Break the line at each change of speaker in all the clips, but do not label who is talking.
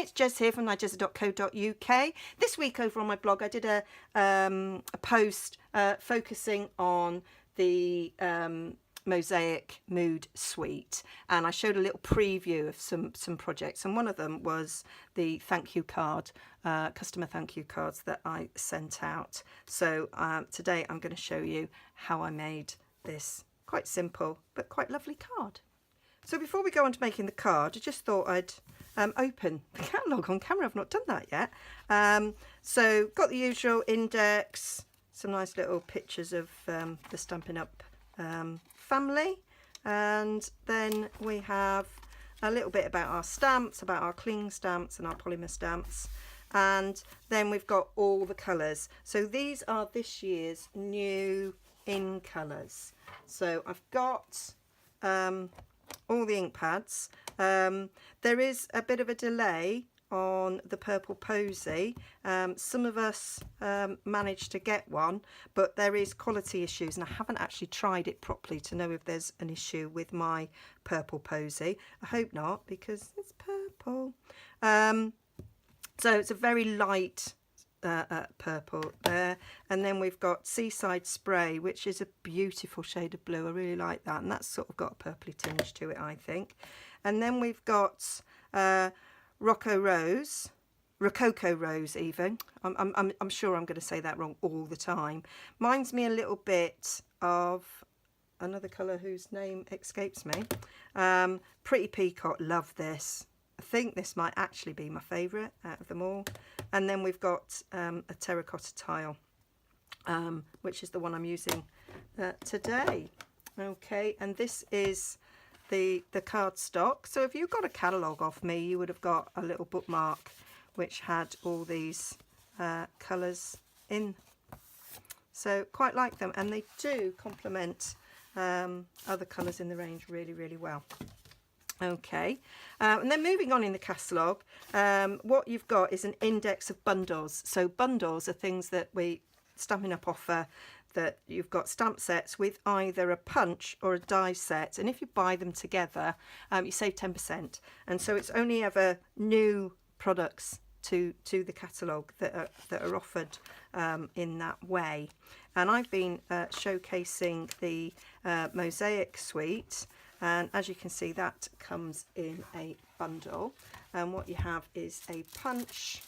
it's Jez here from Nigezza.co.uk. This week over on my blog I did a post focusing on the Mosaic Mood Suite, and I showed a little preview of some projects, and one of them was the thank you card, customer thank you cards that I sent out. So today I'm going to show you how I made this quite simple but quite lovely card. So before we go on to making the card, I just thought I'd open the catalogue on camera. I've not done that yet. So got the usual index, some nice little pictures of the Stampin' Up family, and then we have a little bit about our stamps, about our cling stamps and our polymer stamps, and then we've got all the colours. So these are this year's new in colours. So I've got all the ink pads. There is a bit of a delay on the purple posy. Some of us managed to get one, but there is quality issues, and I haven't actually tried it properly to know if there's an issue with my purple posy. I hope not, because it's purple. So it's a very light purple there, and then we've got Seaside Spray, which is a beautiful shade of blue. I really like that, and that's sort of got a purpley tinge to it, I think. And then we've got Rococo Rose even. I'm sure I'm going to say that wrong all the time. Reminds me a little bit of another colour whose name escapes me. Pretty Peacock, love this. I think this might actually be my favourite out of them all. And then we've got a terracotta tile, which is the one I'm using today. Okay, and this is the card stock. So if you got a catalogue off me, you would have got a little bookmark which had all these colours in. So quite like them, and they do complement other colours in the range really, really well. Okay, and then moving on in the catalogue, what you've got is an index of bundles. So bundles are things that we Stampin' Up offer, that you've got stamp sets with either a punch or a die set, and if you buy them together you save 10%, and so it's only ever new products to the catalogue that are offered in that way. And I've been showcasing the Mosaic suite, and as you can see that comes in a bundle, and what you have is a punch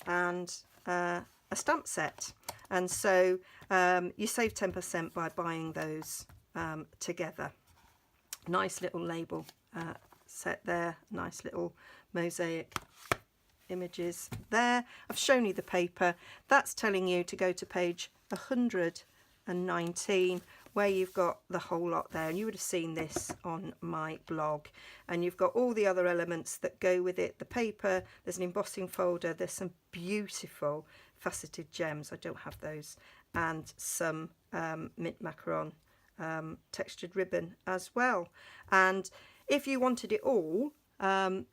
and a stamp set, and so you save 10% by buying those together. Nice little label set there, nice little Mosaic images there. I've shown you the paper. That's telling you to go to page 119, where you've got the whole lot there, and you would have seen this on my blog, and you've got all the other elements that go with it. The paper, there's an embossing folder, there's some beautiful faceted gems, I don't have those, and some mint macaron textured ribbon as well. And if you wanted it all,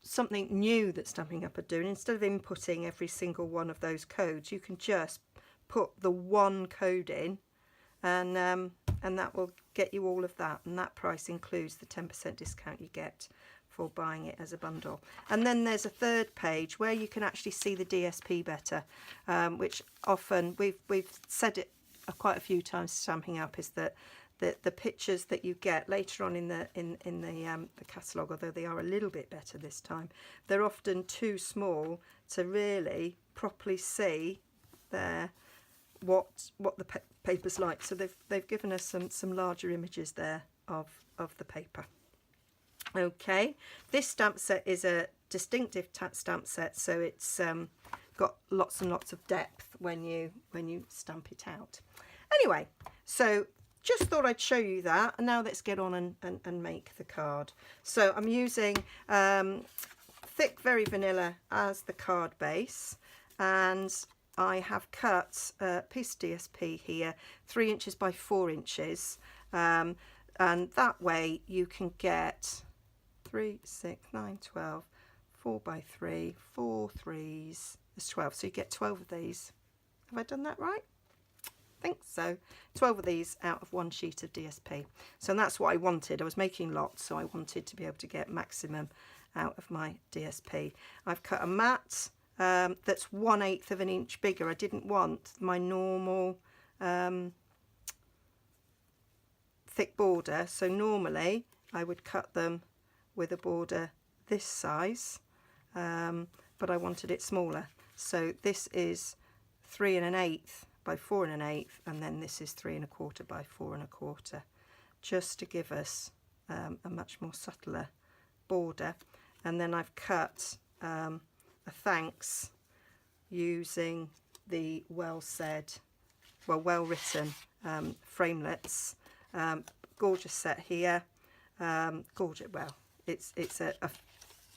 something new that Stampin' Up are doing, instead of inputting every single one of those codes, you can just put the one code in, and that will get you all of that, and that price includes the 10% discount you get for buying it as a bundle. And then there's a third page where you can actually see the DSP better, which often we've said it quite a few times, Stampin' Up, is that the pictures that you get later on in the catalogue, although they are a little bit better this time, they're often too small to really properly see there what the paper's like. So they've given us some larger images there of the paper. Okay, this stamp set is a distinctive stamp set, so it's got lots and lots of depth when you stamp it out. Anyway, so just thought I'd show you that, and now let's get on and make the card. So I'm using thick Very Vanilla as the card base, and I have cut a piece of DSP here, 3 inches by 4 inches, and that way you can get 3, 6, 9, 12, 4 by 3, 4 threes, there's 12, so you get 12 of these. Have I done that right? I think so. 12 of these out of one sheet of DSP. So that's what I wanted. I was making lots, so I wanted to be able to get maximum out of my DSP. I've cut a mat that's 1/8 of an inch bigger. I didn't want my normal thick border, so normally I would cut them with a border this size, but I wanted it smaller. So this is 3 1/8 by 4 1/8, and then this is 3 1/4 by 4 1/4, just to give us a much more subtler border. And then I've cut a thanks using the well written framelets. Gorgeous set here. Gorgeous. Well, it's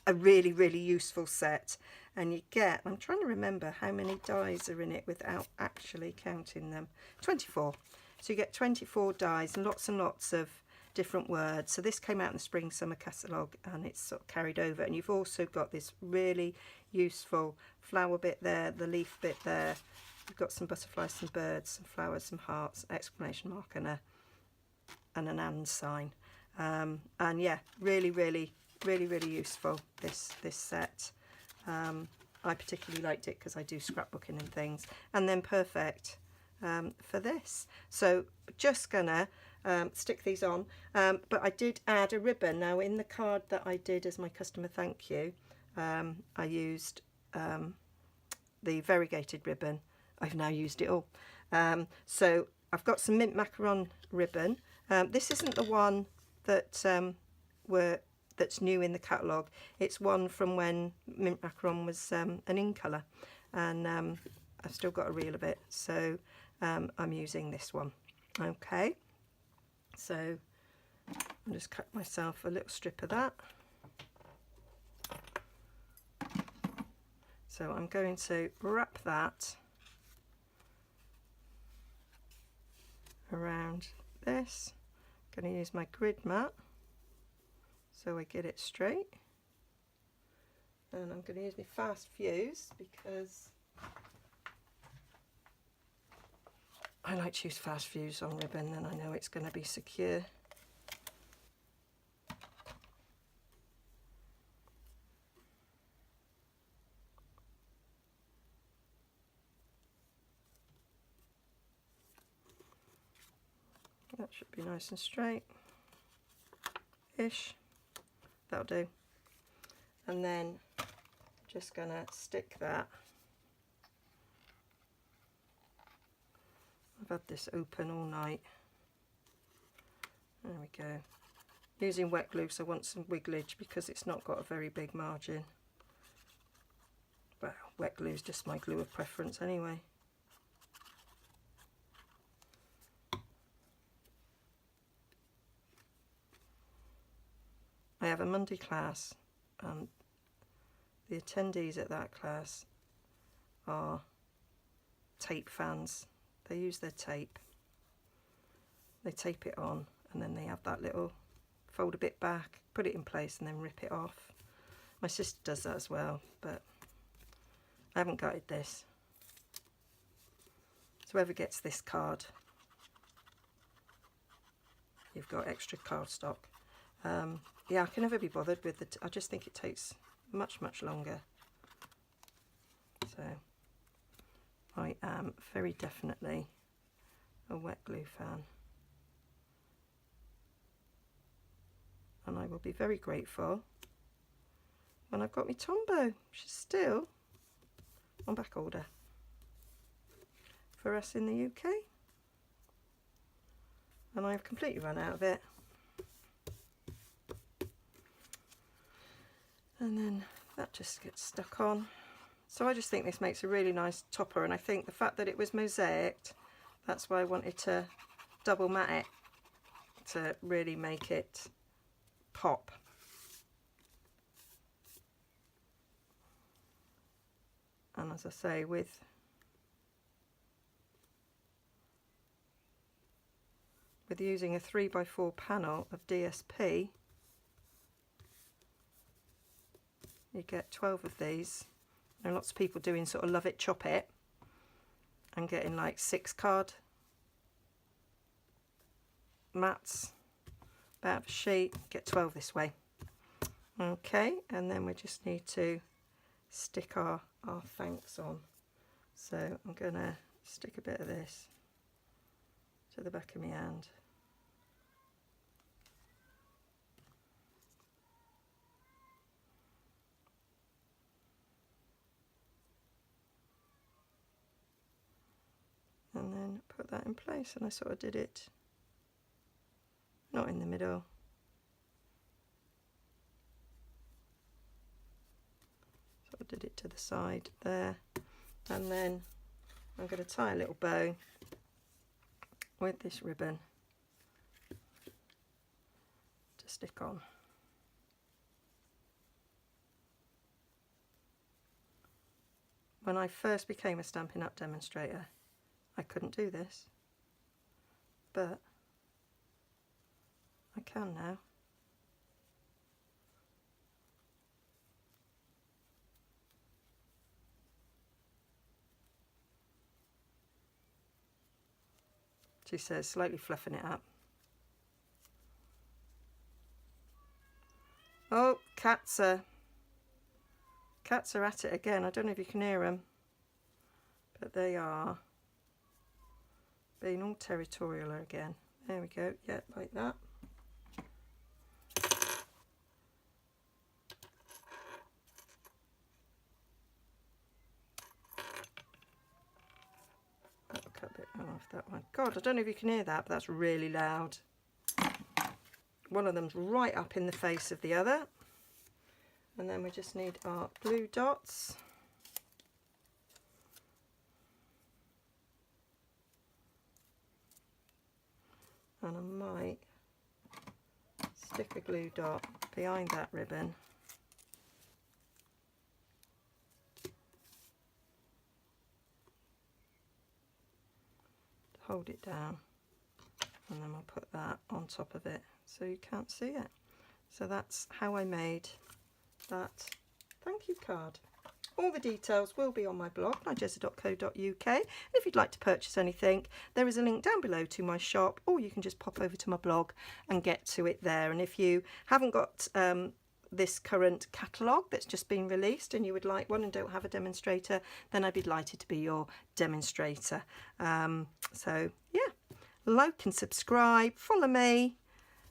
a really useful set, and you get, I'm trying to remember how many dies are in it without actually counting them. 24. So you get 24 dies and lots of different words. So this came out in the spring summer catalogue, and it's sort of carried over. And you've also got this really useful flower bit there, the leaf bit there. You've got some butterflies, some birds, some flowers, some hearts, exclamation mark, and an and sign. And yeah, really useful, this set. I particularly liked it because I do scrapbooking and things, and then perfect for this. So just gonna stick these on, but I did add a ribbon. Now in the card that I did as my customer thank you, I used the variegated ribbon. I've now used it all. So I've got some mint macaron ribbon. This isn't the one that that's new in the catalogue. It's one from when mint macaron was an in colour, and I've still got a reel of it, so I'm using this one. Okay, so I'll just cut myself a little strip of that. So I'm going to wrap that around this. I'm going to use my grid mat so I get it straight, and I'm going to use my fast fuse because I like to use fast fuse on ribbon, then I know it's going to be secure. That should be nice and straight-ish. That'll do. And then just gonna stick that. I've had this open all night. There we go. Using wet glue, so I want some wigglage because it's not got a very big margin. Well, wet glue is just my glue of preference anyway. I have a Monday class, and the attendees at that class are tape fans. They use their tape, they tape it on, and then they have that little fold a bit back, put it in place, and then rip it off. My sister does that as well, but I haven't gutted this. So whoever gets this card, you've got extra cardstock. Yeah, I can never be bothered with I just think it takes much longer. So I am very definitely a wet glue fan, and I will be very grateful when I've got my Tombow, which is still on back order for us in the UK, and I've completely run out of it. And then that just gets stuck on. So I just think this makes a really nice topper, and I think the fact that it was mosaic, that's why I wanted to double mat it to really make it pop. And as I say, with using a 3x4 panel of DSP, you get 12 of these. There are lots of people doing sort of love it, chop it, and getting like 6 card mats out of a sheet. Get 12 this way. Okay, and then we just need to stick our thanks on. So I'm going to stick a bit of this to the back of my hand. And then put that in place, and I sort of did it not in the middle. Sort of did it to the side there. And then I'm going to tie a little bow with this ribbon to stick on. When I first became a Stampin' Up! Demonstrator, I couldn't do this, but I can now. She says, slightly fluffing it up. Oh, cats are at it again. I don't know if you can hear them, but they are being all territorial again. There we go. Yeah, like that. Cut a bit off that one. God, I don't know if you can hear that, but that's really loud. One of them's right up in the face of the other. And then we just need our glue dots. And I might stick a glue dot behind that ribbon. Hold it down, and then I'll put that on top of it so you can't see it. So that's how I made that thank you card. All the details will be on my blog, nigezza.co.uk. And if you'd like to purchase anything, there is a link down below to my shop, or you can just pop over to my blog and get to it there. And if you haven't got this current catalogue that's just been released and you would like one and don't have a demonstrator, then I'd be delighted to be your demonstrator. So yeah, like and subscribe, follow me,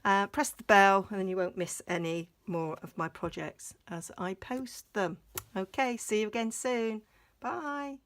press the bell, and then you won't miss any more of my projects as I post them. Okay, see you again soon. Bye.